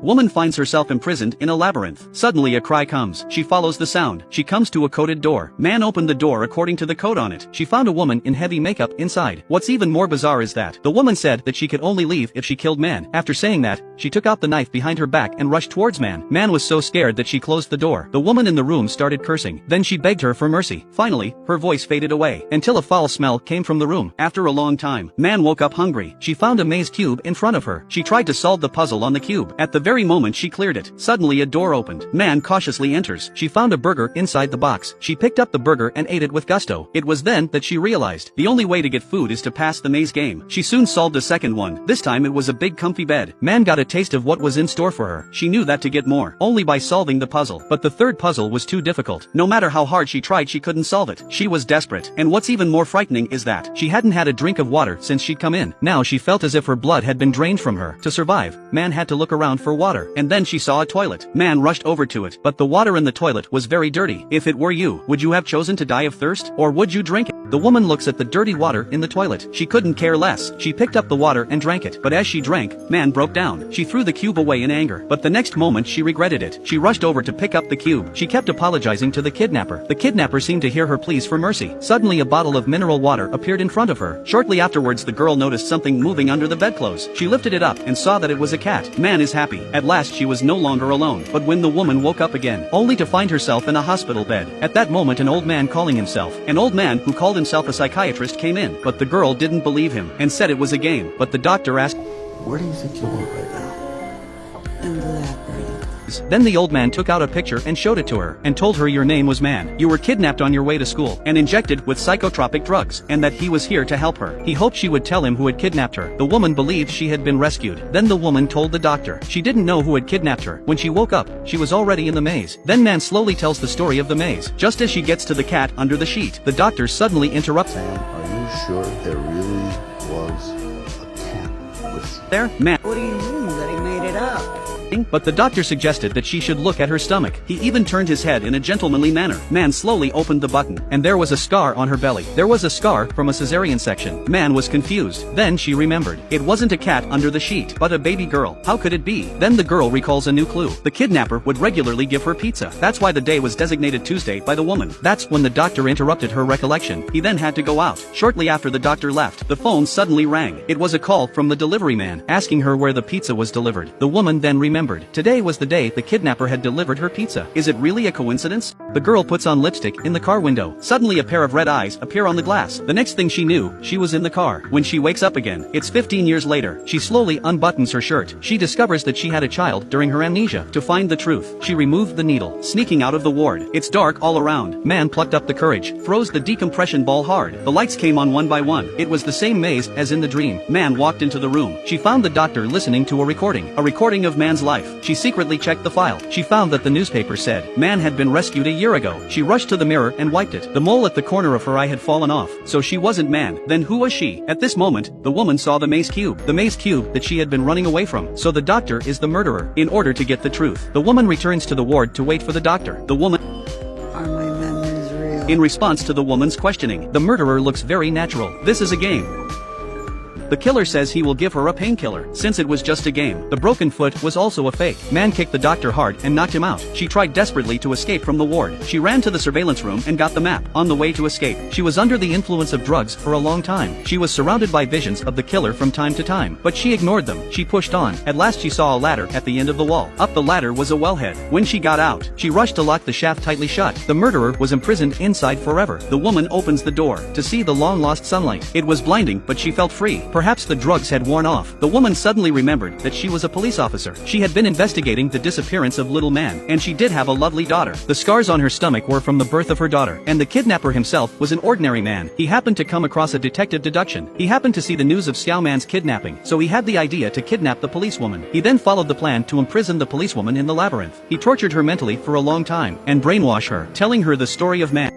Woman finds herself imprisoned in a labyrinth. Suddenly a cry comes. She follows the sound. She comes to a coded door. Man opened the door according to the code on it. She found a woman in heavy makeup inside. What's even more bizarre is that the woman said that she could only leave if she killed Man. After saying that, she took out the knife behind her back and rushed towards Man. Man was so scared that she closed the door. The woman in the room started cursing. Then she begged her for mercy. Finally, her voice faded away until a foul smell came from the room. After a long time, Man woke up hungry. She found a maze cube in front of her. She tried to solve the puzzle on the cube. At the very moment she cleared it, suddenly a door opened. Man cautiously enters. She found a burger inside the box. She picked up the burger and ate it with gusto. It was then that she realized the only way to get food is to pass the maze game. She soon solved a second one. This time it was a big comfy bed. Man got a taste of what was in store for her. She knew that to get more only by solving the puzzle. But the third puzzle was too difficult. No matter how hard she tried, she couldn't solve it. She was desperate. And what's even more frightening is that she hadn't had a drink of water since she'd come in. Now she felt as if her blood had been drained from her. To survive, Man had to look around for water. And then she saw a toilet. Man rushed over to it. But the water in the toilet was very dirty. If it were you, would you have chosen to die of thirst? Or would you drink it? The woman looks at the dirty water in the toilet. She couldn't care less. She picked up the water and drank it. But as she drank, Man broke down. She threw the cube away in anger. But the next moment she regretted it. She rushed over to pick up the cube. She kept apologizing to the kidnapper. The kidnapper seemed to hear her pleas for mercy. Suddenly a bottle of mineral water appeared in front of her. Shortly afterwards the girl noticed something moving under the bedclothes. She lifted it up and saw that it was a cat. Man is happy. At last she was no longer alone. But when the woman woke up again, only to find herself in a hospital bed. At that moment an old man calling himself, an old man who called himself a psychiatrist came in. But the girl didn't believe him and said it was a game. But the doctor asked, "Where do you think you are right now?" In the labyrinth. Then the old man took out a picture and showed it to her, and told her your name was Man. You were kidnapped on your way to school, and injected with psychotropic drugs, and that he was here to help her. He hoped she would tell him who had kidnapped her. The woman believed she had been rescued. Then the woman told the doctor. She didn't know who had kidnapped her. When she woke up, she was already in the maze. Then Man slowly tells the story of the maze. Just as she gets to the cat under the sheet, the doctor suddenly interrupts. Sam, are you sure there really was a cat with you? There, Man. What do you mean that he made it up? But the doctor suggested that she should look at her stomach. He even turned his head in a gentlemanly manner. Man slowly opened the button, and there was a scar on her belly. There was a scar from a cesarean section. Man was confused. Then she remembered. It wasn't a cat under the sheet, but a baby girl. How could it be? Then the girl recalls a new clue. The kidnapper would regularly give her pizza. That's why the day was designated Tuesday by the woman. That's when the doctor interrupted her recollection. He then had to go out. Shortly after the doctor left, the phone suddenly rang. It was a call from the delivery man, asking her where the pizza was delivered. The woman then remembered. Today was the day the kidnapper had delivered her pizza. Is it really a coincidence? The girl puts on lipstick in the car window. Suddenly a pair of red eyes appear on the glass. The next thing she knew, she was in the car. When she wakes up again, it's 15 years later. She slowly unbuttons her shirt. She discovers that she had a child during her amnesia. To find the truth, she removed the needle, sneaking out of the ward. It's dark all around. Man plucked up the courage, froze the decompression ball hard. The lights came on one by one. It was the same maze as in the dream. Man walked into the room. She found the doctor listening to a recording of Man's life. She secretly checked the file. She found that the newspaper said Man had been rescued a year ago. She rushed to the mirror and wiped it. The mole at the corner of her eye had fallen off. So she wasn't Man. Then who was she? At this moment, the woman saw the maze cube. The maze cube that she had been running away from. So the doctor is the murderer. In order to get the truth, the woman returns to the ward to wait for the doctor. The woman Are my memories real? in response to the woman's questioning. The murderer looks very natural. This is a game. The killer says he will give her a painkiller, since it was just a game. The broken foot was also a fake. Man kicked the doctor hard and knocked him out. She tried desperately to escape from the ward. She ran to the surveillance room and got the map. On the way to escape, she was under the influence of drugs for a long time. She was surrounded by visions of the killer from time to time, but she ignored them. She pushed on. At last she saw a ladder at the end of the wall. Up the ladder was a wellhead. When she got out, she rushed to lock the shaft tightly shut. The murderer was imprisoned inside forever. The woman opens the door to see the long-lost sunlight. It was blinding, but she felt free. Perhaps the drugs had worn off. The woman suddenly remembered that she was a police officer. She had been investigating the disappearance of little Man, and she did have a lovely daughter. The scars on her stomach were from the birth of her daughter, and the kidnapper himself was an ordinary man. He happened to come across a detective deduction. He happened to see the news of Xiao Man's kidnapping, so he had the idea to kidnap the policewoman. He then followed the plan to imprison the policewoman in the labyrinth. He tortured her mentally for a long time, and brainwash her, telling her the story of Man.